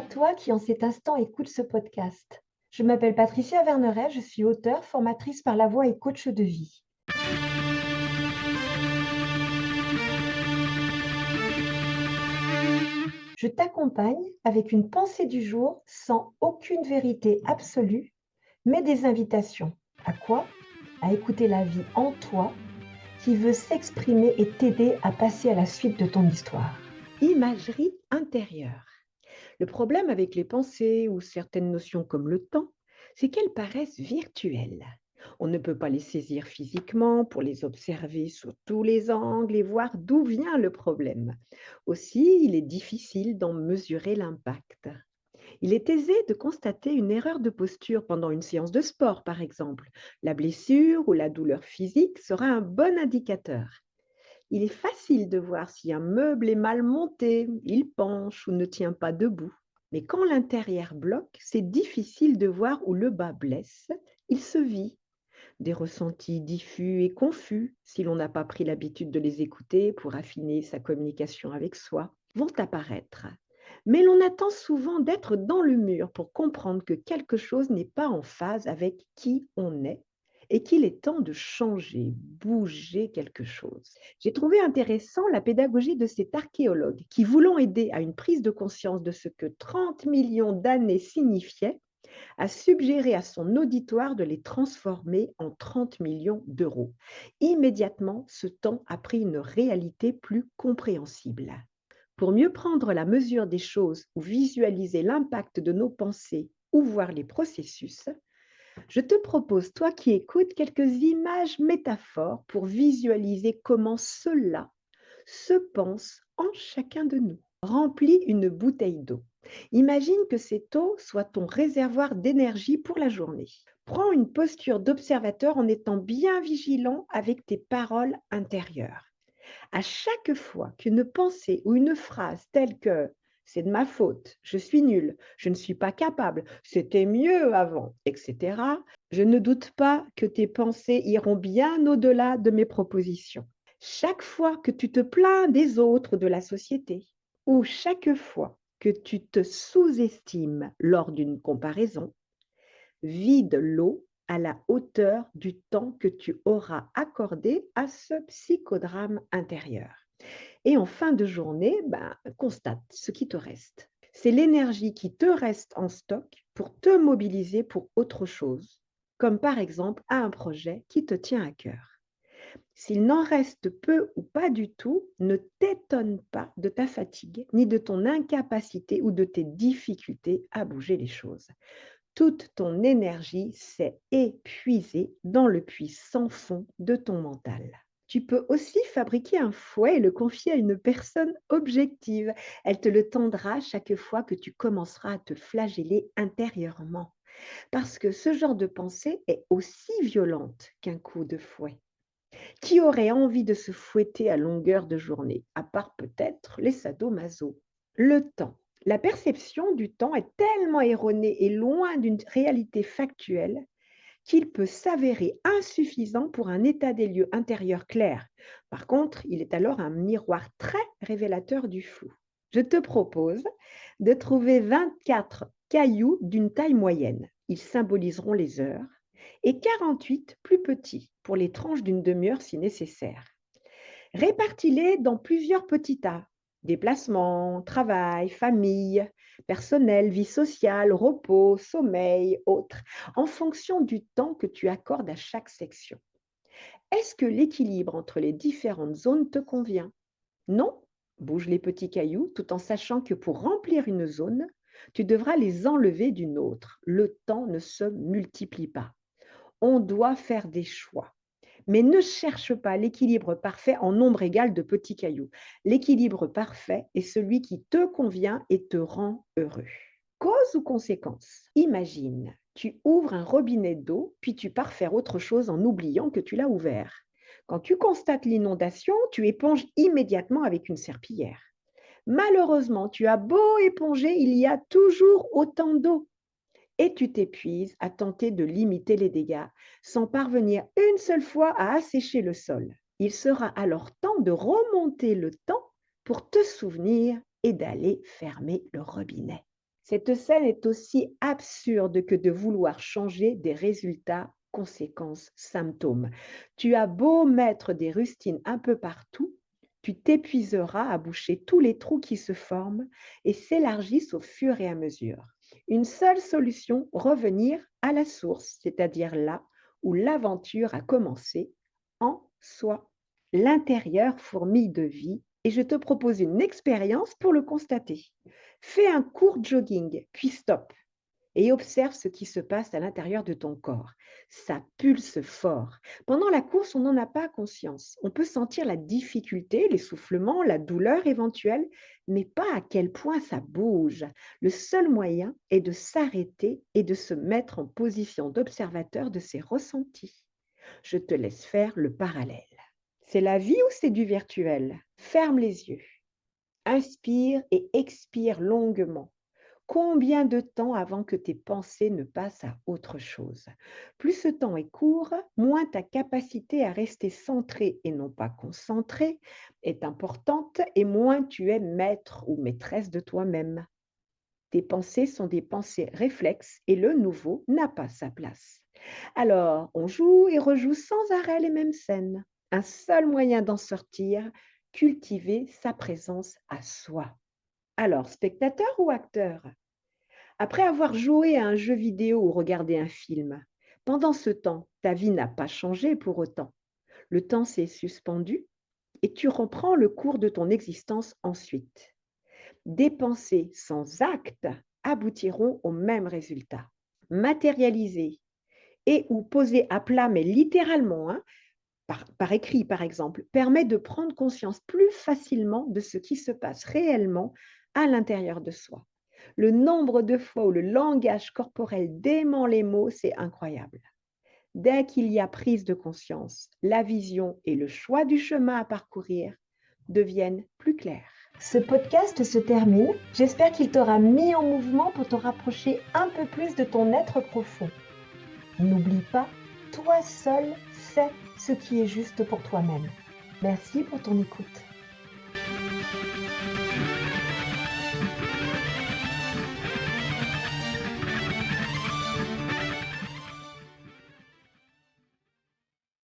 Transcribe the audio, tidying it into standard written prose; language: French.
à toi qui en cet instant écoute ce podcast. Je m'appelle Patricia Verneret, je suis auteure, formatrice par la voix et coach de vie. Je t'accompagne avec une pensée du jour sans aucune vérité absolue, mais des invitations. À quoi? À écouter la vie en toi qui veut s'exprimer et t'aider à passer à la suite de ton histoire. Imagerie intérieure. Le problème avec les pensées ou certaines notions comme le temps, c'est qu'elles paraissent virtuelles. On ne peut pas les saisir physiquement pour les observer sous tous les angles et voir d'où vient le problème. Aussi, il est difficile d'en mesurer l'impact. Il est aisé de constater une erreur de posture pendant une séance de sport, par exemple. La blessure ou la douleur physique sera un bon indicateur. Il est facile de voir si un meuble est mal monté, il penche ou ne tient pas debout. Mais quand l'intérieur bloque, c'est difficile de voir où le bas blesse. Il se vit. Des ressentis diffus et confus, si l'on n'a pas pris l'habitude de les écouter pour affiner sa communication avec soi, vont apparaître. Mais l'on attend souvent d'être dans le mur pour comprendre que quelque chose n'est pas en phase avec qui on est et qu'il est temps de changer, bouger quelque chose. J'ai trouvé intéressant la pédagogie de cet archéologue qui, voulant aider à une prise de conscience de ce que 30 millions d'années signifiaient, a suggéré à son auditoire de les transformer en 30 millions d'euros. Immédiatement, ce temps a pris une réalité plus compréhensible. Pour mieux prendre la mesure des choses ou visualiser l'impact de nos pensées ou voir les processus, je te propose, toi qui écoutes, quelques images métaphores pour visualiser comment cela se pense en chacun de nous. Remplis une bouteille d'eau. Imagine que cette eau soit ton réservoir d'énergie pour la journée. Prends une posture d'observateur en étant bien vigilant avec tes paroles intérieures. À chaque fois qu'une pensée ou une phrase telle que c'est de ma faute, je suis nul, je ne suis pas capable, c'était mieux avant, etc., je ne doute pas que tes pensées iront bien au-delà de mes propositions. Chaque fois que tu te plains des autres, de la société, ou chaque fois que tu te sous-estimes lors d'une comparaison, vide l'eau à la hauteur du temps que tu auras accordé à ce psychodrame intérieur. Et en fin de journée, constate ce qui te reste. C'est l'énergie qui te reste en stock pour te mobiliser pour autre chose, comme par exemple à un projet qui te tient à cœur. S'il n'en reste peu ou pas du tout, ne t'étonne pas de ta fatigue, ni de ton incapacité ou de tes difficultés à bouger les choses. Toute ton énergie s'est épuisée dans le puits sans fond de ton mental. Tu peux aussi fabriquer un fouet et le confier à une personne objective. Elle te le tendra chaque fois que tu commenceras à te flageller intérieurement. Parce que ce genre de pensée est aussi violente qu'un coup de fouet. Qui aurait envie de se fouetter à longueur de journée, à part peut-être les sadomaso? Le temps. La perception du temps est tellement erronée et loin d'une réalité factuelle qu'il peut s'avérer insuffisant pour un état des lieux intérieur clair. Par contre, il est alors un miroir très révélateur du flou. Je te propose de trouver 24 cailloux d'une taille moyenne. Ils symboliseront les heures et 48 plus petits pour les tranches d'une demi-heure si nécessaire. Répartis-les dans plusieurs petits tas. Déplacement, travail, famille, personnel, vie sociale, repos, sommeil, autres, en fonction du temps que tu accordes à chaque section. Est-ce que l'équilibre entre les différentes zones te convient? Non? Bouge les petits cailloux tout en sachant que pour remplir une zone, tu devras les enlever d'une autre. Le temps ne se multiplie pas. On doit faire des choix. Mais ne cherche pas l'équilibre parfait en nombre égal de petits cailloux. L'équilibre parfait est celui qui te convient et te rend heureux. Cause ou conséquence? Imagine, tu ouvres un robinet d'eau, puis tu pars faire autre chose en oubliant que tu l'as ouvert. Quand tu constates l'inondation, tu éponges immédiatement avec une serpillière. Malheureusement, tu as beau éponger, il y a toujours autant d'eau et tu t'épuises à tenter de limiter les dégâts sans parvenir une seule fois à assécher le sol. Il sera alors temps de remonter le temps pour te souvenir et d'aller fermer le robinet. Cette scène est aussi absurde que de vouloir changer des résultats, conséquences, symptômes. Tu as beau mettre des rustines un peu partout, tu t'épuiseras à boucher tous les trous qui se forment et s'élargissent au fur et à mesure. Une seule solution, revenir à la source, c'est-à-dire là où l'aventure a commencé, en soi. L'intérieur fourmille de vie et je te propose une expérience pour le constater. Fais un court jogging, puis stop et observe ce qui se passe à l'intérieur de ton corps. Ça pulse fort. Pendant la course, on n'en a pas conscience. On peut sentir la difficulté, l'essoufflement, la douleur éventuelle, mais pas à quel point ça bouge. Le seul moyen est de s'arrêter et de se mettre en position d'observateur de ses ressentis. Je te laisse faire le parallèle. C'est la vie ou c'est du virtuel? Ferme les yeux. Inspire et expire longuement. Combien de temps avant que tes pensées ne passent à autre chose? Plus ce temps est court, moins ta capacité à rester centré et non pas concentré est importante et moins tu es maître ou maîtresse de toi-même. Tes pensées sont des pensées réflexes et le nouveau n'a pas sa place. Alors, on joue et rejoue sans arrêt les mêmes scènes. Un seul moyen d'en sortir, cultiver sa présence à soi. Alors, spectateur ou acteur? Après avoir joué à un jeu vidéo ou regardé un film, pendant ce temps, ta vie n'a pas changé pour autant. Le temps s'est suspendu et tu reprends le cours de ton existence ensuite. Des pensées sans acte aboutiront au même résultat. Matérialiser et ou poser à plat, mais littéralement, par écrit par exemple, permet de prendre conscience plus facilement de ce qui se passe réellement à l'intérieur de soi. Le nombre de fois où le langage corporel dément les mots, c'est incroyable. Dès qu'il y a prise de conscience, la vision et le choix du chemin à parcourir deviennent plus clairs. Ce podcast se termine. J'espère qu'il t'aura mis en mouvement pour te rapprocher un peu plus de ton être profond. N'oublie pas, toi seul sais ce qui est juste pour toi-même. Merci pour ton écoute.